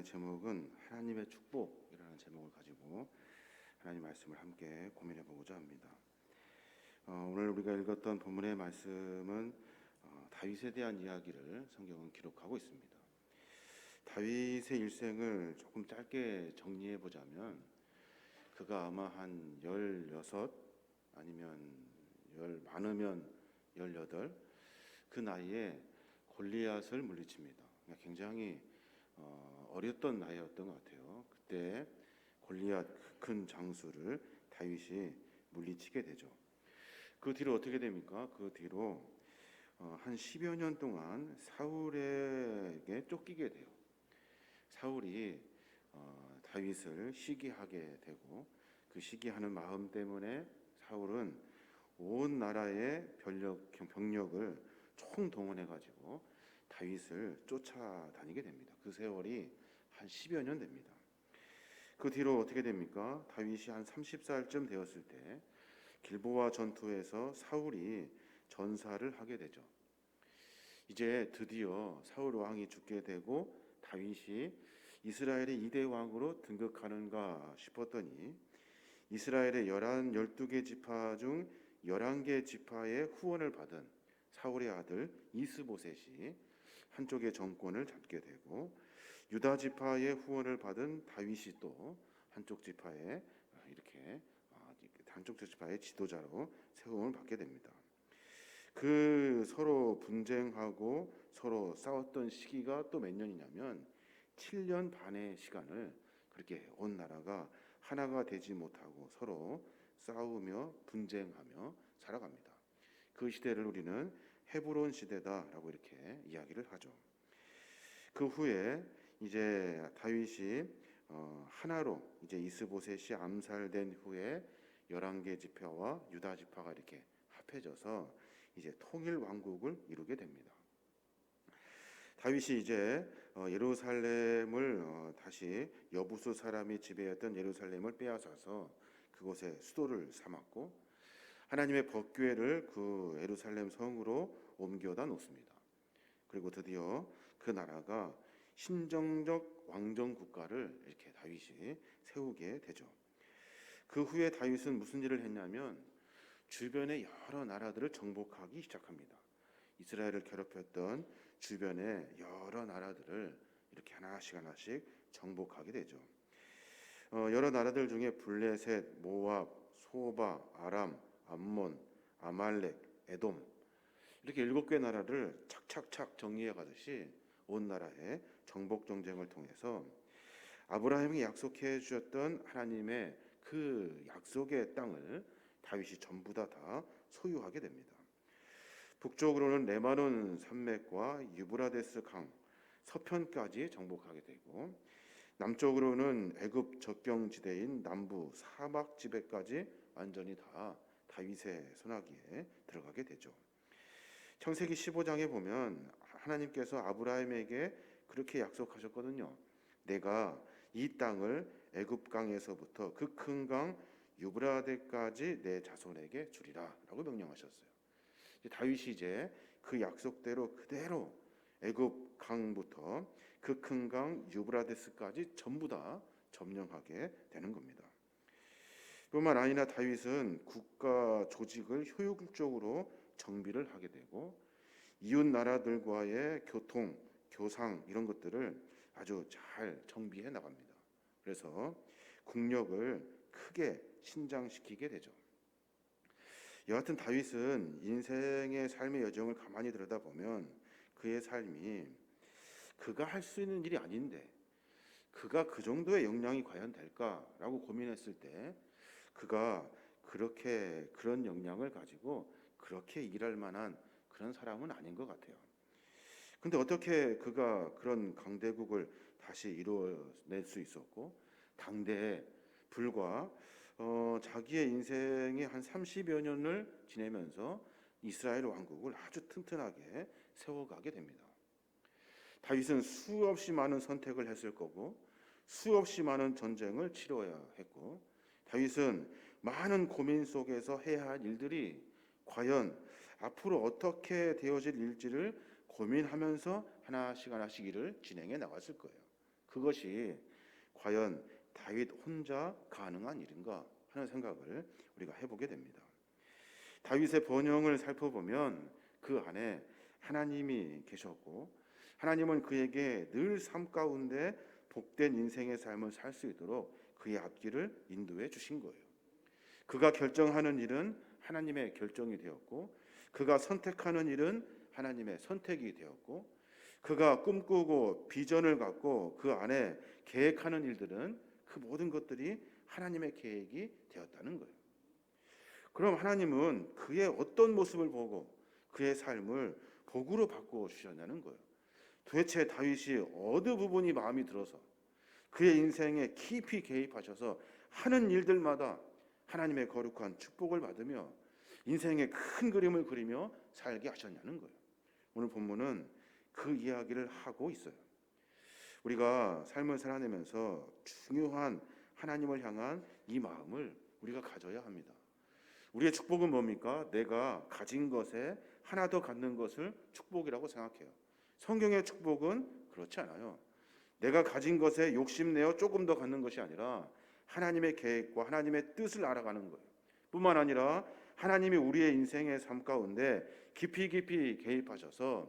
제목은 하나님의 축복이라는 제목을 가지고 하나님 말씀을 함께 고민해 보고자 합니다. 오늘 우리가 읽었던 본문의 말씀은 다윗에 대한 이야기를 성경은 기록하고 있습니다. 다윗의 일생을 조금 짧게 정리해 보자면 그가 아마 한 16 아니면 많으면 18 그 나이에 골리앗을 물리칩니다. 굉장히 어렸던 나이였던 것 같아요. 그때 골리앗 큰 장수를 다윗이 물리치게 되죠. 그 뒤로 어떻게 됩니까? 그 뒤로 한 10여 년 동안 사울에게 쫓기게 돼요. 사울이 다윗을 시기하게 되고 그 시기하는 마음 때문에 사울은 온 나라의 병력을 총동원해 가지고 다윗을 쫓아다니게 됩니다. 그 세월이 한 10여 년 됩니다. 그 뒤로 어떻게 됩니까? 다윗이 한 30살쯤 되었을 때 길보아 전투에서 사울이 전사를 하게 되죠. 이제 드디어 사울 왕이 죽게 되고 다윗이 이스라엘의 2대 왕으로 등극하는가 싶었더니 이스라엘의 12개 지파 중 11개 지파의 후원을 받은 사울의 아들 이스보셋이 한쪽의 정권을 잡게 되고 유다 지파의 후원을 받은 다윗이 또 한쪽 지파의 한쪽 지파의 지도자로 세움을 받게 됩니다. 그 서로 분쟁하고 서로 싸웠던 시기가 또 몇 년이냐면 7년 반의 시간을 그렇게 온 나라가 하나가 되지 못하고 서로 싸우며 분쟁하며 살아갑니다. 그 시대를 우리는 헤브론 시대다라고 이렇게 이야기를 하죠. 그 후에 이제 다윗이 하나로 이제 이스보셋이 암살된 후에 11개 지파와 유다 지파가 이렇게 합해져서 이제 통일 왕국을 이루게 됩니다. 다윗이 이제 예루살렘을 다시 여부수 사람이 지배했던 예루살렘을 빼앗아서 그곳에 수도를 삼았고 하나님의 법궤를 그 예루살렘 성으로 옮겨다 놓습니다. 그리고 드디어 그 나라가 신정적 왕정 국가를 이렇게 다윗이 세우게 되죠. 그 후에 다윗은 무슨 일을 했냐면 주변의 여러 나라들을 정복하기 시작합니다. 이스라엘을 괴롭혔던 주변의 여러 나라들을 이렇게 하나씩 정복하게 되죠. 여러 나라들 중에 블레셋, 모압, 소바, 아람, 암몬, 아말렉, 에돔 이렇게 7개 나라를 착착착 정리해 가듯이 온 나라의 정복 정쟁을 통해서 아브라함이 약속해 주셨던 하나님의 그 약속의 땅을 다윗이 전부 다 소유하게 됩니다. 북쪽으로는 레바논 산맥과 유브라데스 강, 서편까지 정복하게 되고 남쪽으로는 애굽 적경지대인 남부 사막 지배까지 완전히 다 다윗의 손아귀에 들어가게 되죠. 창세기 15장에 보면 하나님께서 아브라함에게 그렇게 약속하셨거든요. 내가 이 땅을 애굽 강에서부터 그 큰 강 유브라데까지 내 자손에게 주리라 라고 명령하셨어요. 다윗이 이제 그 약속대로 그대로 애굽 강부터 그 큰 강 유브라데스까지 전부 다 점령하게 되는 겁니다. 뿐만 아니라 다윗은 국가 조직을 효율적으로 정비를 하게 되고 이웃 나라들과의 교통, 교상 이런 것들을 아주 잘 정비해 나갑니다. 그래서 국력을 크게 신장시키게 되죠. 여하튼 다윗은 인생의 삶의 여정을 가만히 들여다보면 그의 삶이 그가 할 수 있는 일이 아닌데 그가 그 정도의 역량이 과연 될까라고 고민했을 때 그가 그런 역량을 가지고 그렇게 일할 만한 그런 사람은 아닌 것 같아요. 근데 어떻게 그가 그런 강대국을 다시 이루어낼 수 있었고 당대에 불과 자기의 인생의 한 30여 년을 지내면서 이스라엘 왕국을 아주 튼튼하게 세워가게 됩니다. 다윗은 수없이 많은 선택을 했을 거고 수없이 많은 전쟁을 치러야 했고 다윗은 많은 고민 속에서 해야 할 일들이 과연 앞으로 어떻게 되어질 일지를 고민하면서 하나씩 일을 진행해 나갔을 거예요. 그것이 과연 다윗 혼자 가능한 일인가 하는 생각을 우리가 해보게 됩니다. 다윗의 번영을 살펴보면 그 안에 하나님이 계셨고 하나님은 그에게 늘 삶 가운데 복된 인생의 삶을 살 수 있도록 그의 앞길을 인도해 주신 거예요. 그가 결정하는 일은 하나님의 결정이 되었고 그가 선택하는 일은 하나님의 선택이 되었고 그가 꿈꾸고 비전을 갖고 그 안에 계획하는 일들은 그 모든 것들이 하나님의 계획이 되었다는 거예요. 그럼 하나님은 그의 어떤 모습을 보고 그의 삶을 복으로 바꾸어 주셨냐는 거예요. 도대체 다윗이 어느 부분이 마음이 들어서 그의 인생에 깊이 개입하셔서 하는 일들마다 하나님의 거룩한 축복을 받으며 인생의 큰 그림을 그리며 살게 하셨냐는 거예요. 오늘 본문은 그 이야기를 하고 있어요. 우리가 삶을 살아내면서 중요한 하나님을 향한 이 마음을 우리가 가져야 합니다. 우리의 축복은 뭡니까? 내가 가진 것에 하나 더 갖는 것을 축복이라고 생각해요. 성경의 축복은 그렇지 않아요. 내가 가진 것에 욕심내어 조금 더 갖는 것이 아니라 하나님의 계획과 하나님의 뜻을 알아가는 거예요. 뿐만 아니라 하나님이 우리의 인생의 삶 가운데 깊이 개입하셔서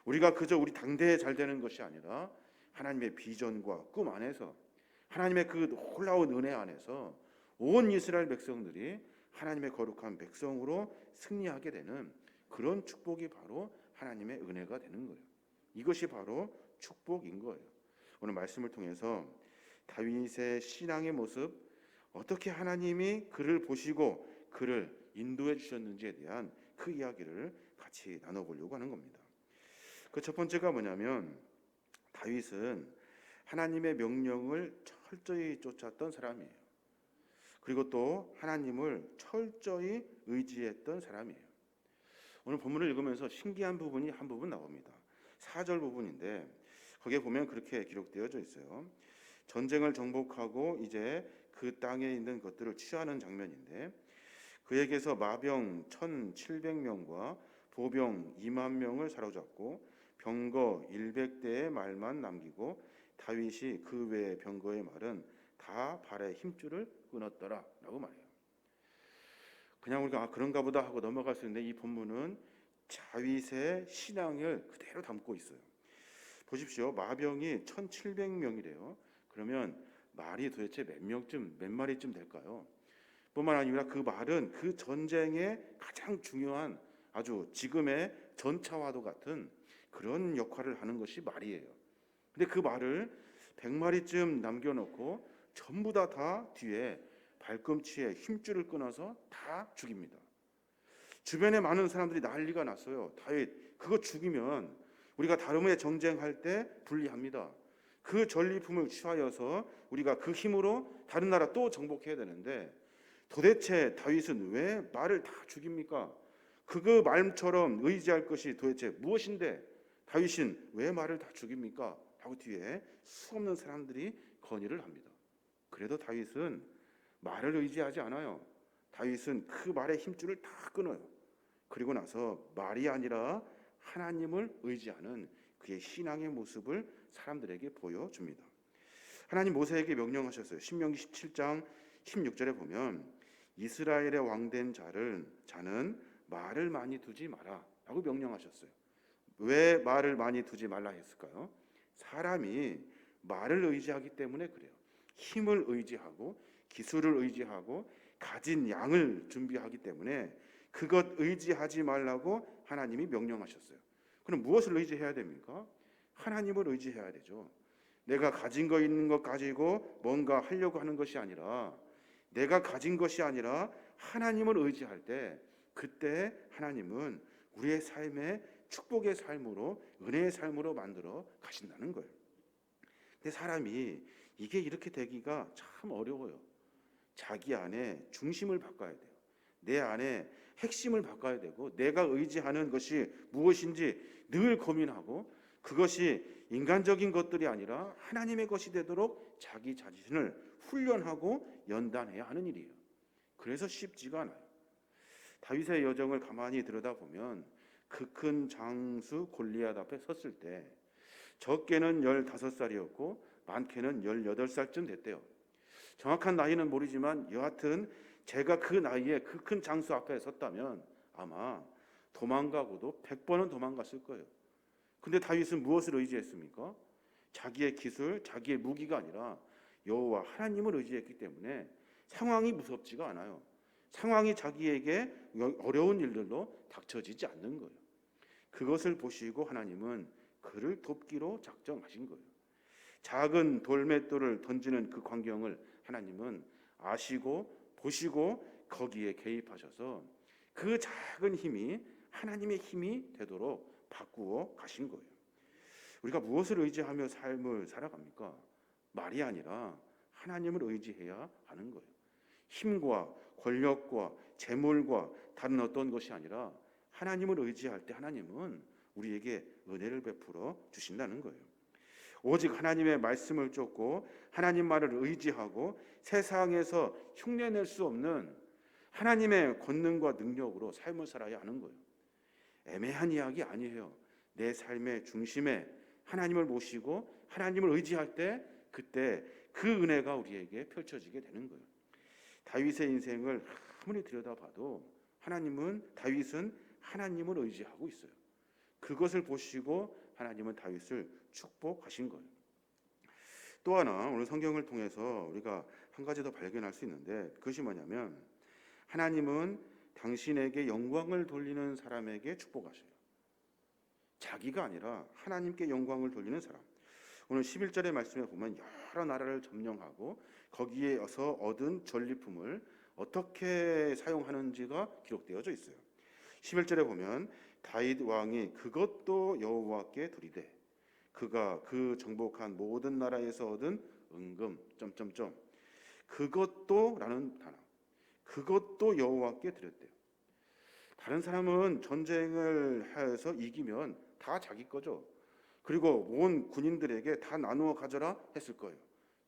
우리가 그저 우리 당대에 잘 되는 것이 아니라 하나님의 비전과 꿈 안에서 하나님의 그 놀라운 은혜 안에서 온 이스라엘 백성들이 하나님의 거룩한 백성으로 승리하게 되는 그런 축복이 바로 하나님의 은혜가 되는 거예요. 이것이 바로 축복인 거예요. 오늘 말씀을 통해서 다윗의 신앙의 모습, 어떻게 하나님이 그를 보시고 그를 인도해 주셨는지에 대한 그 이야기를 같이 나눠보려고 하는 겁니다. 그 첫 번째가 뭐냐면 다윗은 하나님의 명령을 철저히 쫓았던 사람이에요. 그리고 또 하나님을 철저히 의지했던 사람이에요. 오늘 본문을 읽으면서 신기한 부분이 한 부분 나옵니다. 4절 부분인데 거기에 보면 그렇게 기록되어져 있어요. 전쟁을 정복하고 이제 그 땅에 있는 것들을 취하는 장면인데 그에게서 마병 1,700명과 보병 2만 명을 사로잡고 병거 100대의 말만 남기고 다윗이 그 외의 병거의 말은 다 발에 힘줄을 끊었더라라고 말해요. 그냥 우리가 그런가 보다 하고 넘어갈 수 있는데 이 본문은 다윗의 신앙을 그대로 담고 있어요. 보십시오. 마병이 1,700명이래요. 그러면 말이 도대체 몇 마리쯤 될까요? 뿐만 아니라 그 말은 그 전쟁의 가장 중요한 아주 지금의 전차와도 같은 그런 역할을 하는 것이 말이에요. 근데 그 말을 100마리쯤 남겨놓고 전부 다 뒤에 발꿈치에 힘줄을 끊어서 다 죽입니다. 주변에 많은 사람들이 난리가 났어요. 다윗 그거 죽이면 우리가 다름의 정쟁할 때 불리합니다. 그 전리품을 취하여서 우리가 그 힘으로 다른 나라 또 정복해야 되는데 도대체 다윗은 왜 말을 다 죽입니까? 그 말처럼 의지할 것이 도대체 무엇인데 다윗은 왜 말을 다 죽입니까? 하고 뒤에 수없는 사람들이 건의를 합니다. 그래도 다윗은 말을 의지하지 않아요. 다윗은 그 말의 힘줄을 다 끊어요. 그리고 나서 말이 아니라 하나님을 의지하는 그의 신앙의 모습을 사람들에게 보여줍니다. 하나님 모세에게 명령하셨어요. 신명기 17장 16절에 보면 이스라엘의 왕된 자는 말을 많이 두지 마라 라고 명령하셨어요. 왜 말을 많이 두지 말라 했을까요? 사람이 말을 의지하기 때문에 그래요. 힘을 의지하고 기술을 의지하고 가진 양을 준비하기 때문에 그것 의지하지 말라고 하나님이 명령하셨어요. 그럼 무엇을 의지해야 됩니까? 하나님을 의지해야 되죠. 내가 가진 거 있는 것 가지고 뭔가 하려고 하는 것이 아니라 내가 가진 것이 아니라 하나님을 의지할 때 그때 하나님은 우리의 삶에 축복의 삶으로 은혜의 삶으로 만들어 가신다는 거예요. 근데 사람이 이게 이렇게 되기가 참 어려워요. 자기 안에 중심을 바꿔야 돼요. 내 안에 핵심을 바꿔야 되고 내가 의지하는 것이 무엇인지 늘 고민하고 그것이 인간적인 것들이 아니라 하나님의 것이 되도록 자기 자신을 훈련하고 연단해야 하는 일이에요. 그래서 쉽지가 않아요. 다윗의 여정을 가만히 들여다보면 그 큰 장수 골리앗 앞에 섰을 때 적게는 15살이었고 많게는 18살쯤 됐대요. 정확한 나이는 모르지만 여하튼 제가 그 나이에 그 큰 장수 앞에 섰다면 아마 도망가고도 100번은 도망갔을 거예요. 근데 다윗은 무엇을 의지했습니까? 자기의 기술, 자기의 무기가 아니라 여호와 하나님을 의지했기 때문에 상황이 무섭지가 않아요. 상황이 자기에게 어려운 일들로 닥쳐지지 않는 거예요. 그것을 보시고 하나님은 그를 돕기로 작정하신 거예요. 작은 돌맷돌을 던지는 그 광경을 하나님은 아시고 보시고 거기에 개입하셔서 그 작은 힘이 하나님의 힘이 되도록 바꾸어 가신 거예요. 우리가 무엇을 의지하며 삶을 살아갑니까? 말이 아니라 하나님을 의지해야 하는 거예요. 힘과 권력과 재물과 다른 어떤 것이 아니라 하나님을 의지할 때 하나님은 우리에게 은혜를 베풀어 주신다는 거예요. 오직 하나님의 말씀을 쫓고 하나님 말을 의지하고 세상에서 흉내낼 수 없는 하나님의 권능과 능력으로 삶을 살아야 하는 거예요. 애매한 이야기 아니에요. 내 삶의 중심에 하나님을 모시고 하나님을 의지할 때 그때 그 은혜가 우리에게 펼쳐지게 되는 거예요. 다윗의 인생을 아무리 들여다봐도 다윗은 하나님을 의지하고 있어요. 그것을 보시고 하나님은 다윗을 축복하신 거예요. 또 하나 오늘 성경을 통해서 우리가 한 가지 더 발견할 수 있는데 그것이 뭐냐면 하나님은 당신에게 영광을 돌리는 사람에게 축복하셔요. 자기가 아니라 하나님께 영광을 돌리는 사람. 오늘 11절의 말씀에 보면 여러 나라를 점령하고 거기에서 얻은 전리품을 어떻게 사용하는지가 기록되어져 있어요. 11절에 보면 다윗 왕이 그것도 여호와께 드리되 그가 그 정복한 모든 나라에서 얻은 은금 그것도라는 단어. 그것도 여호와께 드렸대요. 다른 사람은 전쟁을 해서 이기면 다 자기 거죠. 그리고 온 군인들에게 다 나누어 가져라 했을 거예요.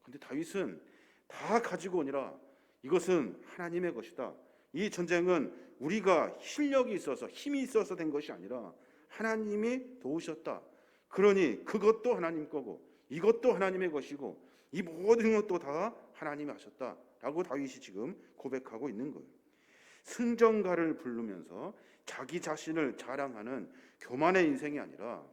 그런데 다윗은 다 가지고 오니라 이것은 하나님의 것이다. 이 전쟁은 우리가 실력이 있어서 힘이 있어서 된 것이 아니라 하나님이 도우셨다. 그러니 그것도 하나님 거고 이것도 하나님의 것이고 이 모든 것도 다 하나님이 하셨다라고 다윗이 지금 고백하고 있는 거예요. 승전가를 부르면서 자기 자신을 자랑하는 교만의 인생이 아니라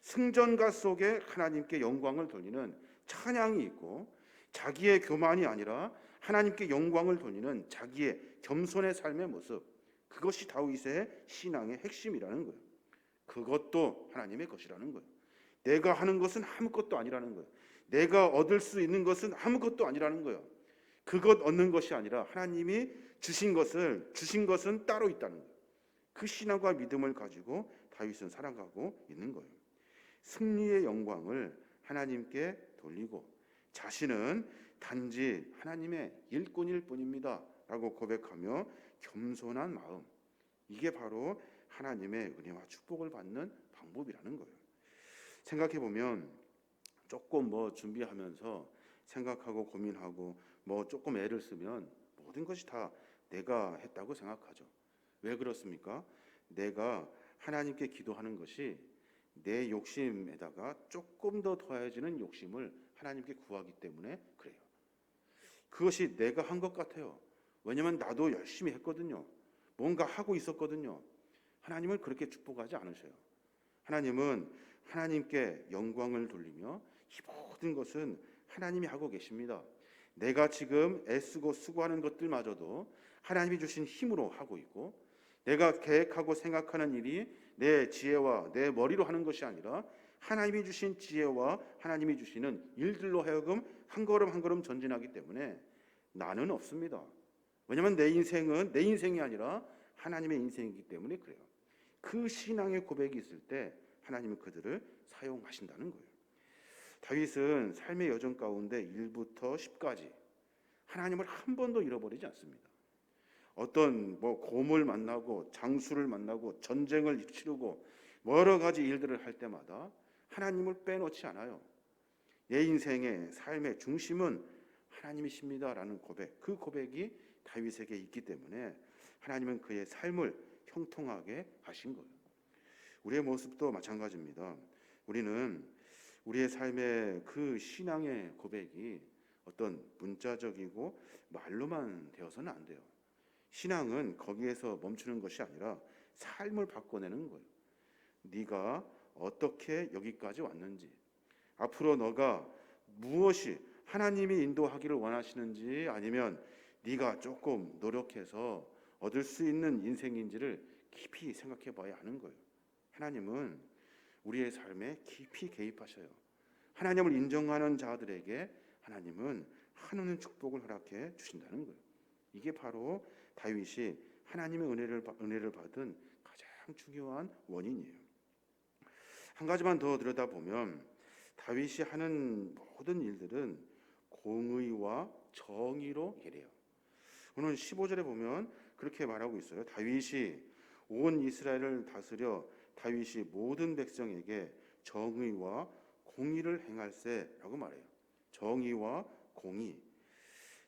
승전가 속에 하나님께 영광을 돌리는 찬양이 있고 자기의 교만이 아니라 하나님께 영광을 돌리는 자기의 겸손의 삶의 모습, 그것이 다윗의 신앙의 핵심이라는 거예요. 그것도 하나님의 것이라는 거예요. 내가 하는 것은 아무것도 아니라는 거예요. 내가 얻을 수 있는 것은 아무것도 아니라는 거예요. 그것 얻는 것이 아니라 하나님이 주신 것은 따로 있다는 거예요. 그 신앙과 믿음을 가지고 다윗은 살아가고 있는 거예요. 승리의 영광을 하나님께 돌리고 자신은 단지 하나님의 일꾼일 뿐입니다 라고 고백하며 겸손한 마음, 이게 바로 하나님의 은혜와 축복을 받는 방법이라는 거예요. 생각해보면 조금 준비하면서 생각하고 고민하고 조금 애를 쓰면 모든 것이 다 내가 했다고 생각하죠. 왜 그렇습니까? 내가 하나님께 기도하는 것이 내 욕심에다가 조금 더 더해지는 욕심을 하나님께 구하기 때문에 그래요. 그것이 내가 한 것 같아요. 왜냐하면 나도 열심히 했거든요. 뭔가 하고 있었거든요. 하나님은 그렇게 축복하지 않으셔요. 하나님은 하나님께 영광을 돌리며 이 모든 것은 하나님이 하고 계십니다. 내가 지금 애쓰고 수고하는 것들마저도 하나님이 주신 힘으로 하고 있고 내가 계획하고 생각하는 일이 내 지혜와 내 머리로 하는 것이 아니라 하나님이 주신 지혜와 하나님이 주시는 일들로 하여금 한 걸음 한 걸음 전진하기 때문에 나는 없습니다. 왜냐하면 내 인생은 내 인생이 아니라 하나님의 인생이기 때문에 그래요. 그 신앙의 고백이 있을 때 하나님은 그들을 사용하신다는 거예요. 다윗은 삶의 여정 가운데 1부터 10까지 하나님을 한 번도 잃어버리지 않습니다. 어떤 곰을 만나고 장수를 만나고 전쟁을 치르고 여러 가지 일들을 할 때마다 하나님을 빼놓지 않아요. 내 인생의 삶의 중심은 하나님이십니다라는 고백, 그 고백이 다윗에게 있기 때문에 하나님은 그의 삶을 형통하게 하신 거예요. 우리의 모습도 마찬가지입니다. 우리는 우리의 삶의 그 신앙의 고백이 어떤 문자적이고 말로만 되어서는 안 돼요. 신앙은 거기에서 멈추는 것이 아니라 삶을 바꿔내는 거예요. 네가 어떻게 여기까지 왔는지, 앞으로 너가 무엇이 하나님이 인도하기를 원하시는지, 아니면 네가 조금 노력해서 얻을 수 있는 인생인지를 깊이 생각해 봐야 하는 거예요. 하나님은 우리의 삶에 깊이 개입하셔요. 하나님을 인정하는 자들에게 하나님은 한없는 축복을 허락해 주신다는 거예요. 이게 바로 다윗이 하나님의 은혜를 받은 가장 중요한 원인이에요. 한 가지만 더 들여다보면 다윗이 하는 모든 일들은 공의와 정의로 해요. 오늘 15절에 보면 그렇게 말하고 있어요. 다윗이 온 이스라엘을 다스려 다윗이 모든 백성에게 정의와 공의를 행할세라고 말해요. 정의와 공의.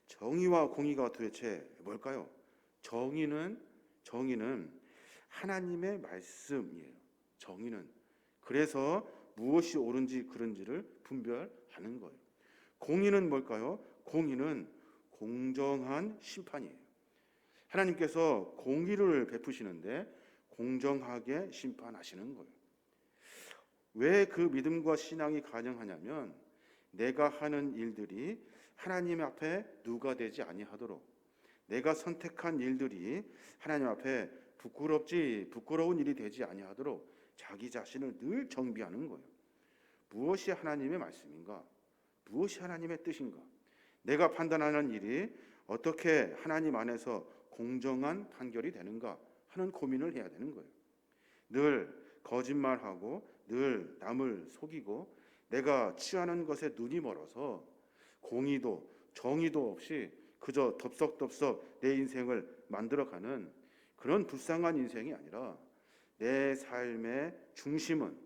정의와 공의가 도대체 뭘까요? 정의는 하나님의 말씀이에요. 정의는 그래서 무엇이 옳은지 그른지를 분별하는 거예요. 공의는 뭘까요? 공의는 공정한 심판이에요. 하나님께서 공의를 베푸시는데 공정하게 심판하시는 거예요. 왜 그 믿음과 신앙이 가능하냐면 내가 하는 일들이 하나님 앞에 누가 되지 아니하도록, 내가 선택한 일들이 하나님 앞에 부끄러운 일이 되지 아니하도록 자기 자신을 늘 정비하는 거예요. 무엇이 하나님의 말씀인가? 무엇이 하나님의 뜻인가? 내가 판단하는 일이 어떻게 하나님 안에서 공정한 판결이 되는가 하는 고민을 해야 되는 거예요. 늘 거짓말하고 늘 남을 속이고 내가 취하는 것에 눈이 멀어서 공의도 정의도 없이 그저 덥석덥석 내 인생을 만들어가는 그런 불쌍한 인생이 아니라 내 삶의 중심은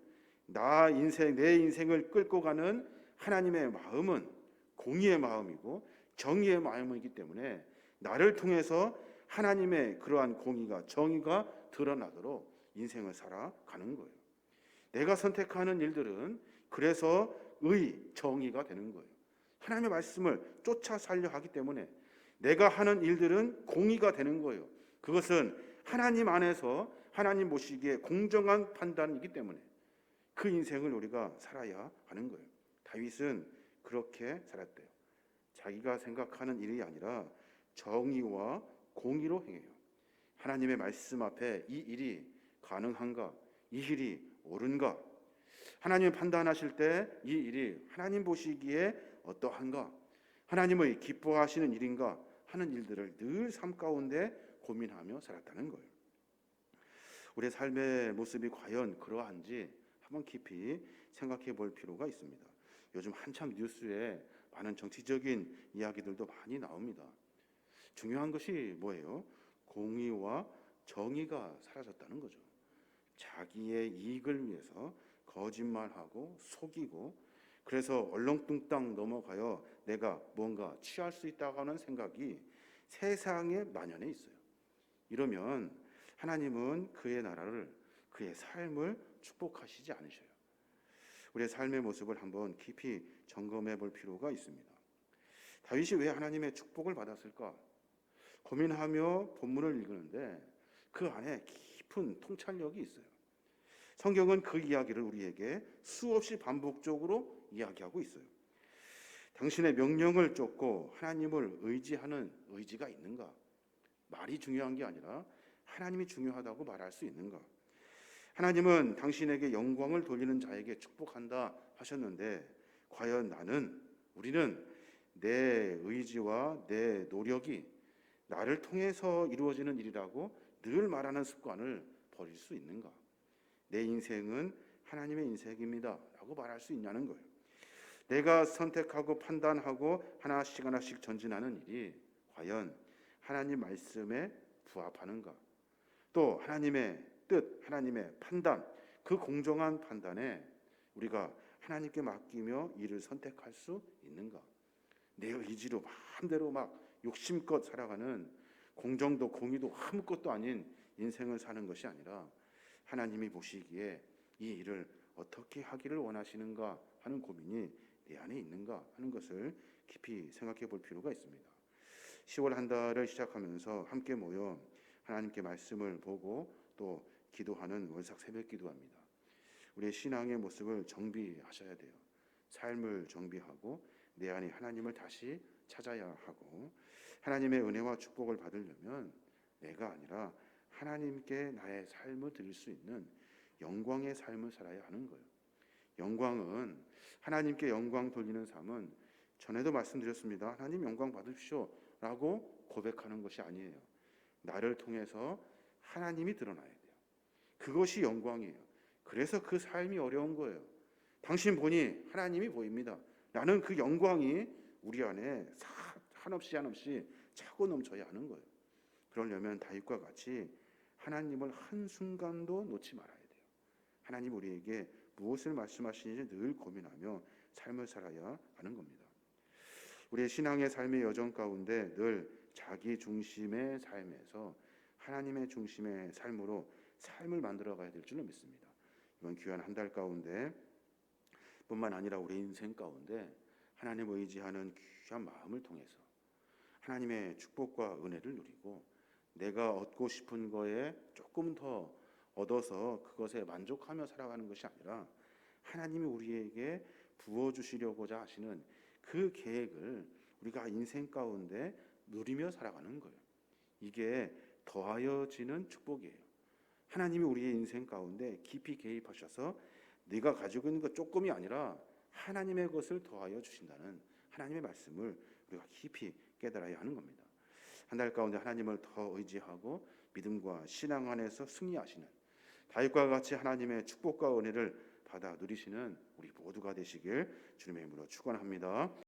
내 인생을 끌고 가는 하나님의 마음은 공의의 마음이고 정의의 마음이기 때문에 나를 통해서 하나님의 그러한 공의가 정의가 드러나도록 인생을 살아가는 거예요. 내가 선택하는 일들은 그래서 정의가 되는 거예요. 하나님의 말씀을 쫓아 살려 하기 때문에 내가 하는 일들은 공의가 되는 거예요. 그것은 하나님 안에서 하나님 보시기에 공정한 판단이기 때문에 그 인생을 우리가 살아야 하는 거예요. 다윗은 그렇게 살았대요. 자기가 생각하는 일이 아니라 정의와 공의로 행해요. 하나님의 말씀 앞에 이 일이 가능한가? 이 일이 옳은가? 하나님이 판단하실 때 이 일이 하나님 보시기에 어떠한가? 하나님의 기뻐하시는 일인가? 하는 일들을 늘 삶 가운데 고민하며 살았다는 거예요. 우리의 삶의 모습이 과연 그러한지 한번 깊이 생각해 볼 필요가 있습니다. 요즘 한참 뉴스에 많은 정치적인 이야기들도 많이 나옵니다. 중요한 것이 뭐예요? 공의와 정의가 사라졌다는 거죠. 자기의 이익을 위해서 거짓말하고 속이고 그래서 얼렁뚱땅 넘어가요. 내가 뭔가 취할 수 있다고 하는 생각이 세상에 만연해 있어요. 이러면 하나님은 그의 나라를, 그의 삶을 축복하시지 않으셔요. 우리의 삶의 모습을 한번 깊이 점검해 볼 필요가 있습니다. 다윗이 왜 하나님의 축복을 받았을까? 고민하며 본문을 읽는데 그 안에 깊은 통찰력이 있어요. 성경은 그 이야기를 우리에게 수없이 반복적으로 이야기하고 있어요. 당신의 명령을 쫓고 하나님을 의지하는 의지가 있는가? 말이 중요한 게 아니라 하나님이 중요하다고 말할 수 있는가? 하나님은 당신에게 영광을 돌리는 자에게 축복한다 하셨는데 과연 우리는 내 의지와 내 노력이 나를 통해서 이루어지는 일이라고 늘 말하는 습관을 버릴 수 있는가? 내 인생은 하나님의 인생입니다 라고 말할 수 있냐는 거예요. 내가 선택하고 판단하고 하나씩 전진하는 일이 과연 하나님 말씀에 부합하는가? 또 하나님의 뜻, 하나님의 판단, 그 공정한 판단에 우리가 하나님께 맡기며 일을 선택할 수 있는가? 내 의지로 마음대로 막 욕심껏 살아가는 공정도 공의도 아무것도 아닌 인생을 사는 것이 아니라 하나님이 보시기에 이 일을 어떻게 하기를 원하시는가 하는 고민이 내 안에 있는가 하는 것을 깊이 생각해 볼 필요가 있습니다. 10월 한 달을 시작하면서 함께 모여 하나님께 말씀을 보고 또 기도하는 월삭 새벽 기도합니다. 우리의 신앙의 모습을 정비하셔야 돼요. 삶을 정비하고 내 안에 하나님을 다시 찾아야 하고, 하나님의 은혜와 축복을 받으려면 내가 아니라 하나님께 나의 삶을 드릴 수 있는 영광의 삶을 살아야 하는 거예요. 영광은, 하나님께 영광 돌리는 삶은 전에도 말씀드렸습니다. 하나님 영광 받으십시오 라고 고백하는 것이 아니에요. 나를 통해서 하나님이 드러나야 돼요. 그것이 영광이에요. 그래서 그 삶이 어려운 거예요. 당신 보니 하나님이 보입니다. 나는 그 영광이 우리 안에 한없이 한없이 차고 넘쳐야 하는 거예요. 그러려면 다윗과 같이 하나님을 한순간도 놓지 말아야 돼요. 하나님 우리에게 무엇을 말씀하시는지 늘 고민하며 삶을 살아야 하는 겁니다. 우리의 신앙의 삶의 여정 가운데 늘 자기 중심의 삶에서 하나님의 중심의 삶으로 삶을 만들어 가야 될 줄로 믿습니다. 이번 귀한 한 달 가운데 뿐만 아니라 우리 인생 가운데 하나님을 의지하는 귀한 마음을 통해서 하나님의 축복과 은혜를 누리고, 내가 얻고 싶은 거에 조금 더 얻어서 그것에 만족하며 살아가는 것이 아니라 하나님이 우리에게 부어주시려고자 하시는 그 계획을 우리가 인생 가운데 누리며 살아가는 거예요. 이게 더하여지는 축복이에요. 하나님이 우리의 인생 가운데 깊이 개입하셔서 네가 가지고 있는 것 조금이 아니라 하나님의 것을 더하여 주신다는 하나님의 말씀을 우리가 깊이 깨달아야 하는 겁니다. 한 달 가운데 하나님을 더 의지하고 믿음과 신앙 안에서 승리하시는, 다윗과 같이 하나님의 축복과 은혜를 받아 누리시는 우리 모두가 되시길 주님의 이름으로 축원합니다.